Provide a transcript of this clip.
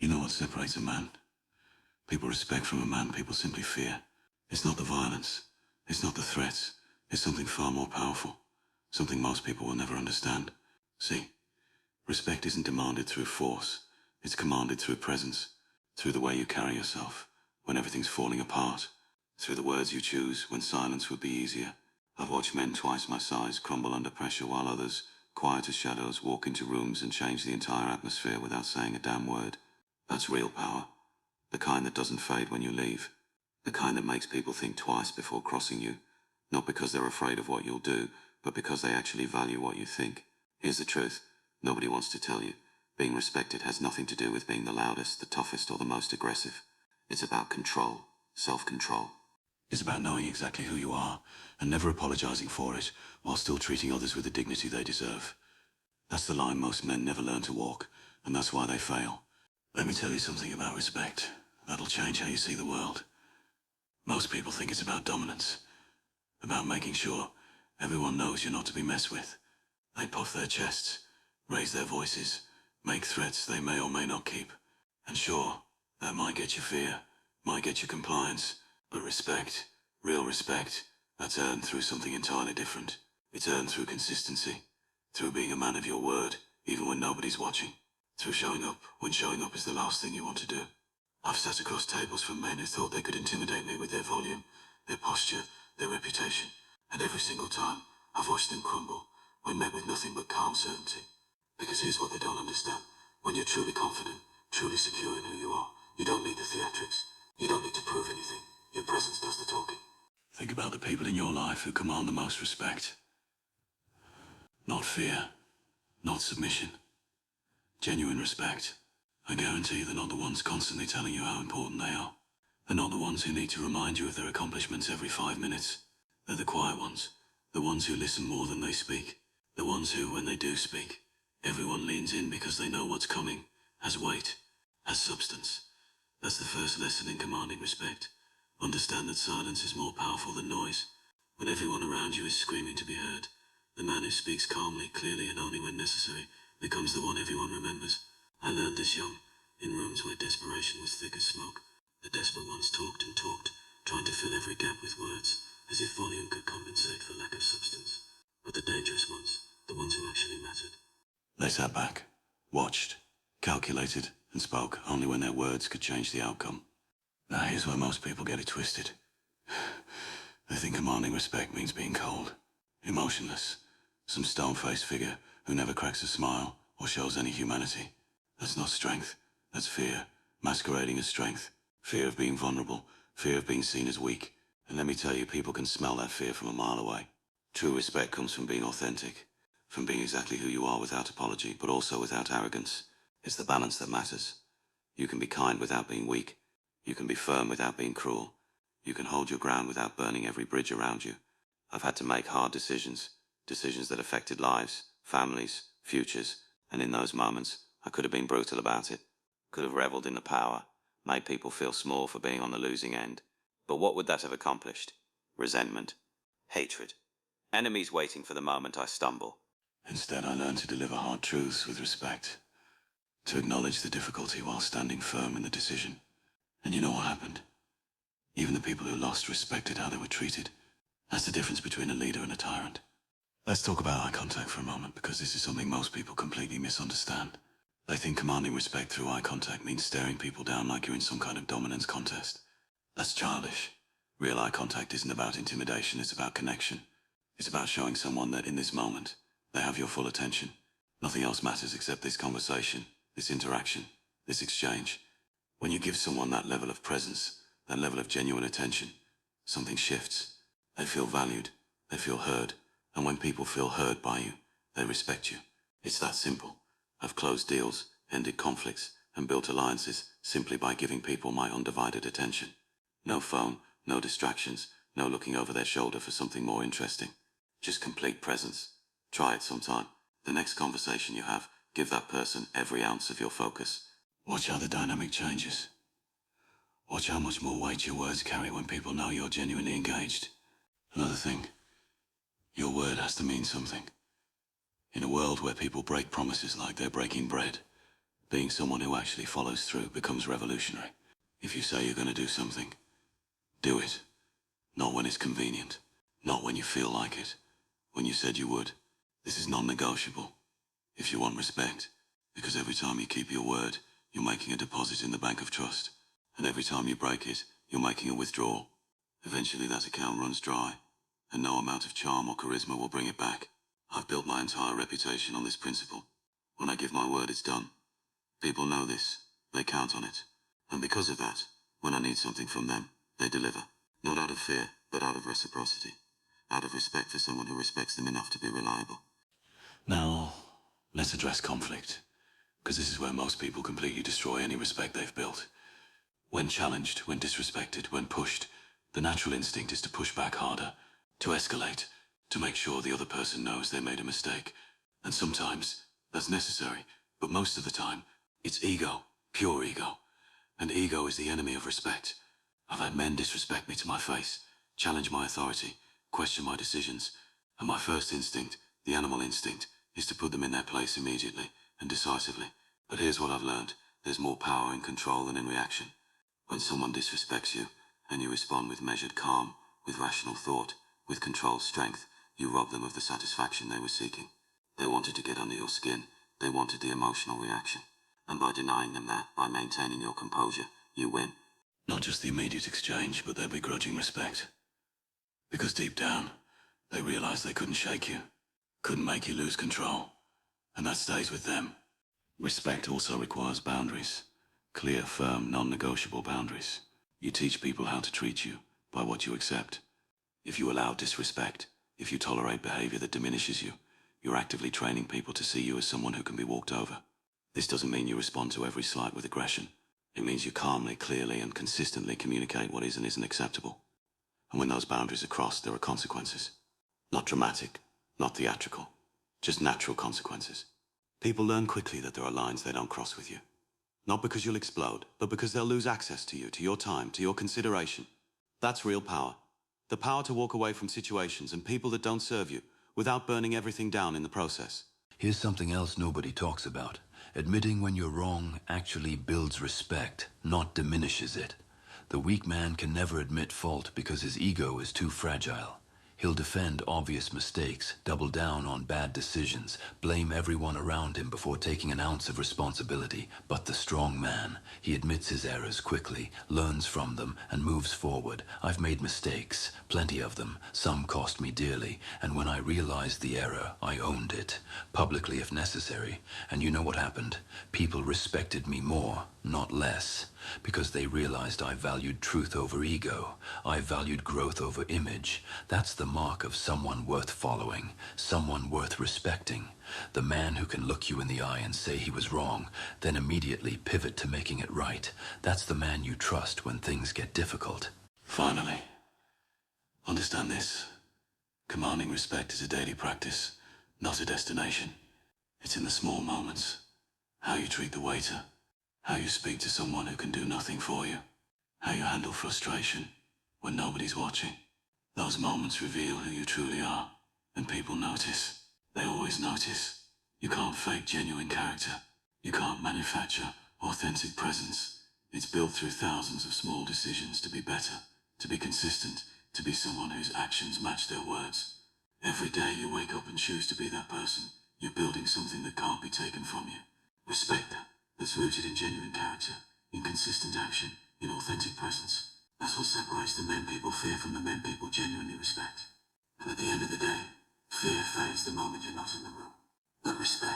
You know what separates a man? People respect from a man people simply fear. It's not the violence. It's not the threats. It's something far more powerful. Something most people will never understand. See, respect isn't demanded through force. It's commanded through presence. Through the way you carry yourself when everything's falling apart. Through the words you choose when silence would be easier. I've watched men twice my size crumble under pressure while others, quiet as shadows, walk into rooms and change the entire atmosphere without saying a damn word. That's real power. The kind that doesn't fade when you leave. The kind that makes people think twice before crossing you. Not because they're afraid of what you'll do, but because they actually value what you think. Here's the truth. Nobody wants to tell you. Being respected has nothing to do with being the loudest, the toughest, or the most aggressive. It's about control. Self-control. It's about knowing exactly who you are, and never apologizing for it, while still treating others with the dignity they deserve. That's the line most men never learn to walk, and that's why they fail. Let me tell you something about respect. That'll change how you see the world. Most people think it's about dominance. About making sure everyone knows you're not to be messed with. They puff their chests, raise their voices, make threats they may or may not keep. And sure, that might get you fear, might get you compliance, but respect, real respect, that's earned through something entirely different. It's earned through consistency, through being a man of your word, even when nobody's watching, through showing up when showing up is the last thing you want to do. I've sat across tables from men who thought they could intimidate me with their volume, their posture, their reputation, and every single time I've watched them crumble when met with nothing but calm certainty. Because here's what they don't understand. When you're truly confident, truly secure in who you are, you don't need the theatrics. You don't need to prove anything. Your presence does the talking. Think about the people in your life who command the most respect. Not fear, not submission. Genuine respect. I guarantee they're not the ones constantly telling you how important they are. They're not the ones who need to remind you of their accomplishments every 5 minutes. They're the quiet ones. The ones who listen more than they speak. The ones who, when they do speak, everyone leans in because they know what's coming, has weight, has substance. That's the first lesson in commanding respect. Understand that silence is more powerful than noise. When everyone around you is screaming to be heard, the man who speaks calmly, clearly, and only when necessary becomes the one everyone remembers. I learned this young, in rooms where desperation was thick as smoke. The desperate ones talked and talked, trying to fill every gap with words, as if volume could compensate for lack of substance. But the dangerous ones, the ones who actually mattered. They sat back, watched, calculated, and spoke only when their words could change the outcome. Now here's where most people get it twisted. They think commanding respect means being cold, emotionless, some stone-faced figure who never cracks a smile or shows any humanity. That's not strength, that's fear, masquerading as strength. Fear of being vulnerable, fear of being seen as weak. And let me tell you, people can smell that fear from a mile away. True respect comes from being authentic, from being exactly who you are without apology, but also without arrogance. It's the balance that matters. You can be kind without being weak. You can be firm without being cruel. You can hold your ground without burning every bridge around you. I've had to make hard decisions, decisions that affected lives, families, futures, and in those moments, I could have been brutal about it, could have reveled in the power, made people feel small for being on the losing end. But what would that have accomplished? Resentment, hatred, enemies waiting for the moment I stumble. Instead, I learned to deliver hard truths with respect, to acknowledge the difficulty while standing firm in the decision. And you know what happened? Even the people who lost respected how they were treated. That's the difference between a leader and a tyrant. Let's talk about eye contact for a moment, because this is something most people completely misunderstand. They think commanding respect through eye contact means staring people down like you're in some kind of dominance contest. That's childish. Real eye contact isn't about intimidation, it's about connection. It's about showing someone that in this moment, they have your full attention. Nothing else matters except this conversation, this interaction, this exchange. When you give someone that level of presence, that level of genuine attention, something shifts. They feel valued, they feel heard, and when people feel heard by you, they respect you. It's that simple. I've closed deals, ended conflicts, and built alliances simply by giving people my undivided attention. No phone, no distractions, no looking over their shoulder for something more interesting. Just complete presence. Try it sometime. The next conversation you have, give that person every ounce of your focus. Watch how the dynamic changes. Watch how much more weight your words carry when people know you're genuinely engaged. Another thing, your word has to mean something. In a world where people break promises like they're breaking bread, Being someone who actually follows through becomes revolutionary. If you say you're going to do something, do it. Not when it's convenient. Not when you feel like it. When you said you would. This is non-negotiable. If you want respect. Because every time you keep your word, you're making a deposit in the bank of trust. And every time you break it, you're making a withdrawal. Eventually that account runs dry. And no amount of charm or charisma will bring it back. I've built my entire reputation on this principle. When I give my word, it's done. People know this. They count on it. And because of that, when I need something from them, they deliver. Not out of fear, but out of reciprocity. Out of respect for someone who respects them enough to be reliable. Now, let's address conflict. Because this is where most people completely destroy any respect they've built. When challenged, when disrespected, when pushed, the natural instinct is to push back harder, to escalate, to make sure the other person knows they made a mistake. And sometimes, that's necessary, but most of the time, it's ego, pure ego. And ego is the enemy of respect. I've had men disrespect me to my face, challenge my authority, question my decisions, and my first instinct, the animal instinct, is to put them in their place immediately and decisively. But here's what I've learned. There's more power in control than in reaction. When someone disrespects you, and you respond with measured calm, with rational thought, with controlled strength, you rob them of the satisfaction they were seeking. They wanted to get under your skin. They wanted the emotional reaction. And by denying them that, by maintaining your composure, you win. Not just the immediate exchange, but their begrudging respect. Because deep down, they realized they couldn't shake you, couldn't make you lose control. And that stays with them. Respect also requires boundaries. Clear, firm, non-negotiable boundaries. You teach people how to treat you by what you accept. If you allow disrespect, if you tolerate behavior that diminishes you, you're actively training people to see you as someone who can be walked over. This doesn't mean you respond to every slight with aggression. It means you calmly, clearly, and consistently communicate what is and isn't acceptable. And when those boundaries are crossed, there are consequences. Not dramatic, not theatrical, just natural consequences. People learn quickly that there are lines they don't cross with you. Not because you'll explode, but because they'll lose access to you, to your time, to your consideration. That's real power. The power to walk away from situations and people that don't serve you, without burning everything down in the process. Here's something else nobody talks about. Admitting when you're wrong actually builds respect, not diminishes it. The weak man can never admit fault because his ego is too fragile. He'll defend obvious mistakes, double down on bad decisions, blame everyone around him before taking an ounce of responsibility. But the strong man, he admits his errors quickly, learns from them, and moves forward. I've made mistakes, plenty of them. Some cost me dearly, and when I realized the error, I owned it, publicly if necessary. And you know what happened? People respected me more, not less, because they realized I valued truth over ego. I valued growth over image. That's the mark of someone worth following, someone worth respecting. The man who can look you in the eye and say he was wrong, then immediately pivot to making it right. That's the man you trust when things get difficult. Finally, understand this. Commanding respect is a daily practice, not a destination. It's in the small moments. How you treat the waiter. How you speak to someone who can do nothing for you. How you handle frustration when nobody's watching. Those moments reveal who you truly are, and people notice. They always notice. You can't fake genuine character. You can't manufacture authentic presence. It's built through thousands of small decisions to be better, to be consistent, to be someone whose actions match their words. Every day you wake up and choose to be that person. You're building something that can't be taken from you. Respect that. That's rooted in genuine character, in consistent action, in authentic presence. That's what separates the men people fear from the men people genuinely respect. And at the end of the day, fear fades the moment you're not in the room. But respect